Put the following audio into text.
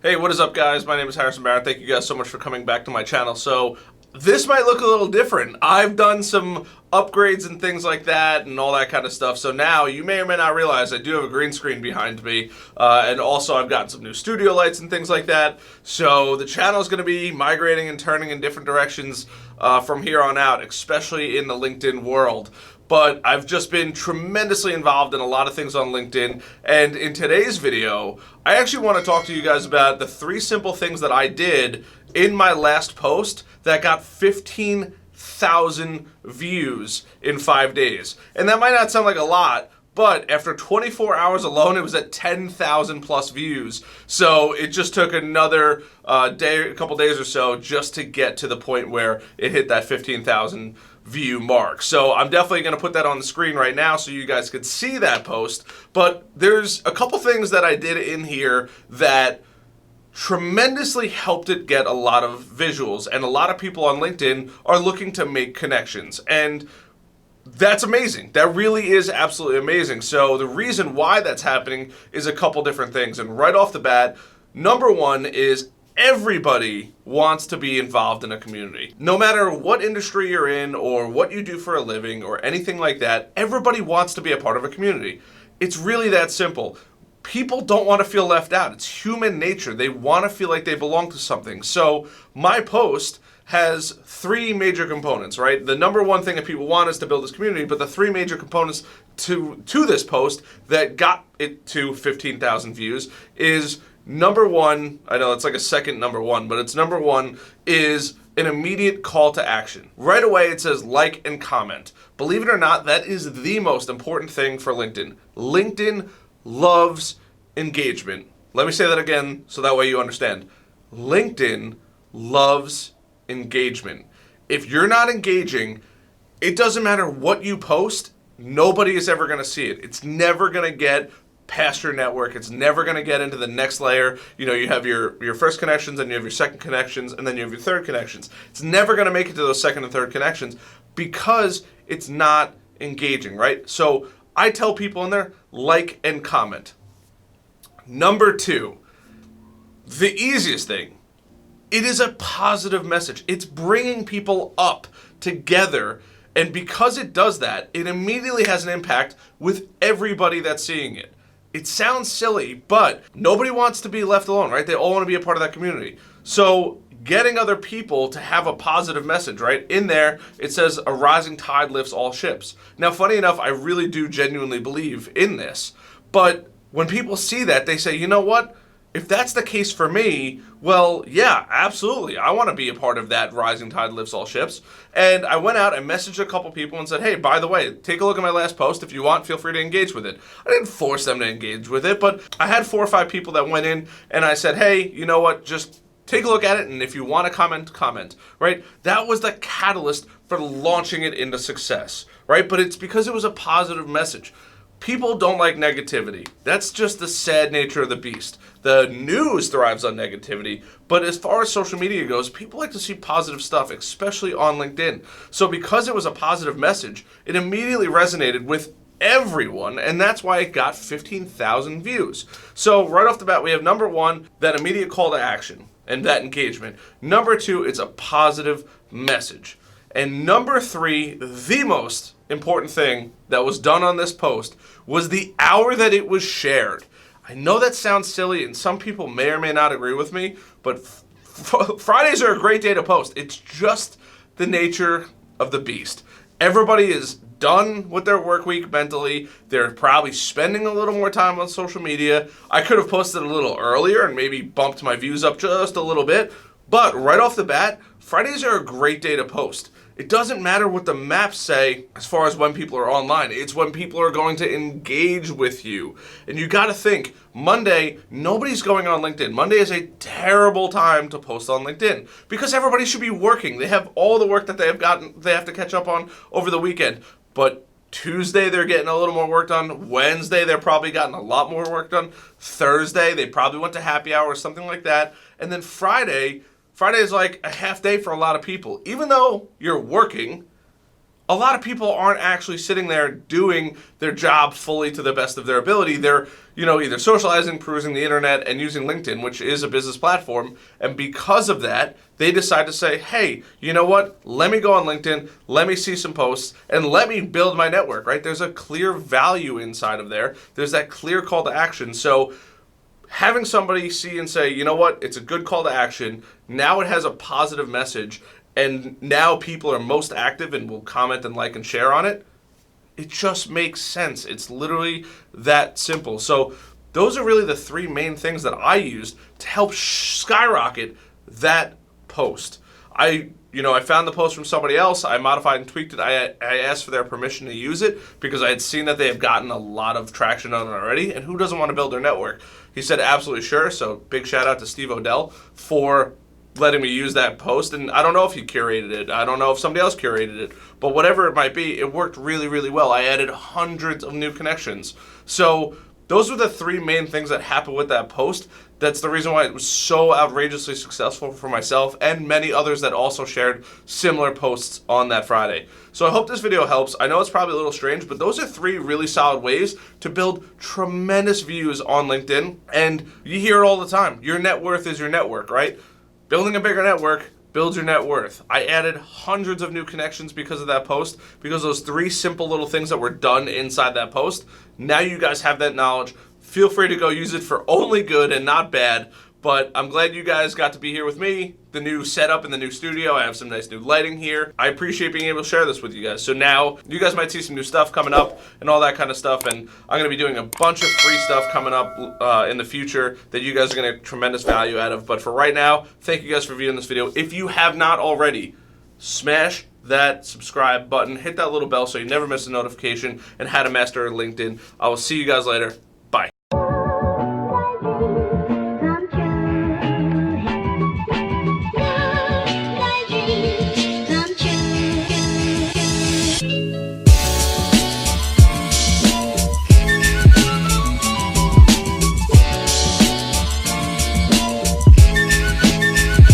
Hey, what is up, guys? My name is Harrison Barrett. Thank you guys so much for coming back to my channel. So, this might look a little different. I've done some upgrades and things like that and all that kind of stuff. So now, you may or may not realize I do have a green screen behind me. And also, I've gotten some new studio lights and things like that. So, the channel is going to be migrating and turning in different directions from here on out, especially in the LinkedIn world. But I've just been tremendously involved in a lot of things on LinkedIn. And in today's video, I actually want to talk to you guys about the 3 simple things that I did in my last post that got 15,000 views in 5 days. And that might not sound like a lot, but after 24 hours alone, it was at 10,000 plus views. So it just took another day, a couple days or so, just to get to the point where it hit that 15,000 view mark. So I'm definitely going to put that on the screen right now so you guys could see that post. But there's a couple things that I did in here that tremendously helped it get a lot of visuals, and a lot of people on LinkedIn are looking to make connections, and that's amazing. That really is absolutely amazing. So the reason why that's happening is a couple different things, and right off the bat, number one is everybody wants to be involved in a community. No matter what industry you're in or what you do for a living or anything like that, everybody wants to be a part of a community. It's really that simple. People don't want to feel left out. It's human nature. They want to feel like they belong to something. So my post has 3 major components, right? The number one thing that people want is to build this community, but the 3 major components to this post that got it to 15,000 views is number one, I know it's like a second number one, but it's number one is an immediate call to action. Right away it says like and comment. Believe it or not, that is the most important thing for LinkedIn. LinkedIn loves engagement. Let me say that again so that way you understand. LinkedIn loves engagement. If you're not engaging, it doesn't matter what you post, nobody is ever going to see it. It's never going to get past your network. It's never going to get into the next layer. You know, you have your first connections, and you have your second connections, and then you have your third connections. It's never going to make it to those second and third connections because it's not engaging, right? So I tell people in there, like and comment. Number 2, the easiest thing, it is a positive message. It's bringing people up together, and because it does that, it immediately has an impact with everybody that's seeing it. It sounds silly, but nobody wants to be left alone, right? They all want to be a part of that community. So getting other people to have a positive message, right? In there, it says a rising tide lifts all ships. Now, funny enough, I really do genuinely believe in this, but when people see that, they say, you know what? If that's the case for me, well, yeah, absolutely. I want to be a part of that rising tide lifts all ships. And I went out and messaged a couple people and said, hey, by the way, take a look at my last post. If you want, feel free to engage with it. I didn't force them to engage with it, but I had 4 or 5 people that went in and I said, hey, you know what? Just take a look at it, and if you want to comment, comment, right? That was the catalyst for launching it into success, right? But it's because it was a positive message. People don't like negativity. That's just the sad nature of the beast. The news thrives on negativity, but as far as social media goes, people like to see positive stuff, especially on LinkedIn. So because it was a positive message, it immediately resonated with everyone, and that's why it got 15,000 views. So right off the bat, we have number 1, that immediate call to action and that engagement. Number 2, it's a positive message. And number 3, the most important thing that was done on this post was the hour that it was shared. I know that sounds silly, and some people may or may not agree with me, but Fridays are a great day to post. It's just the nature of the beast. Everybody is done with their work week mentally. They're probably spending a little more time on social media. I could have posted a little earlier and maybe bumped my views up just a little bit, but right off the bat, Fridays are a great day to post. It doesn't matter what the maps say as far as when people are online. It's when people are going to engage with you. And you got to think, Monday, nobody's going on LinkedIn. Monday is a terrible time to post on LinkedIn because everybody should be working. They have all the work that they have to catch up on over the weekend. But Tuesday, they're getting a little more work done. Wednesday, they're probably gotten a lot more work done. Thursday, they probably went to happy hour or something like that. And then Friday is like a half day for a lot of people. Even though you're working, a lot of people aren't actually sitting there doing their job fully to the best of their ability. They're, either socializing, perusing the internet, and using LinkedIn, which is a business platform. And because of that, they decide to say, hey, you know what? Let me go on LinkedIn, let me see some posts, and let me build my network, right? There's a clear value inside of there. There's that clear call to action. So having somebody see and say, you know what? It's a good call to action. Now it has a positive message. And now people are most active and will comment and like and share on it. It just makes sense. It's literally that simple. So those are really the three main things that I used to help skyrocket that post. I found the post from somebody else. I modified and tweaked it. I asked for their permission to use it because I had seen that they have gotten a lot of traction on it already. And who doesn't want to build their network? He said absolutely sure. So big shout out to Steve Odell for letting me use that post. And I don't know if he curated it. I don't know if somebody else curated it. But whatever it might be, it worked really, really well. I added hundreds of new connections. So those were the three main things that happened with that post. That's the reason why it was so outrageously successful for myself and many others that also shared similar posts on that Friday. So I hope this video helps. I know it's probably a little strange, but those are three really solid ways to build tremendous views on LinkedIn. And you hear it all the time. Your net worth is your network, right? Building a bigger network builds your net worth. I added hundreds of new connections because of that post, because those three simple little things that were done inside that post. Now you guys have that knowledge. Feel free to go use it for only good and not bad. But I'm glad you guys got to be here with me. The new setup in the new studio. I have some nice new lighting here. I appreciate being able to share this with you guys. So now you guys might see some new stuff coming up and all that kind of stuff. And I'm going to be doing a bunch of free stuff coming up in the future that you guys are going to get tremendous value out of. But for right now, thank you guys for viewing this video. If you have not already, smash that subscribe button. Hit that little bell so you never miss a notification and how to master LinkedIn. I will see you guys later.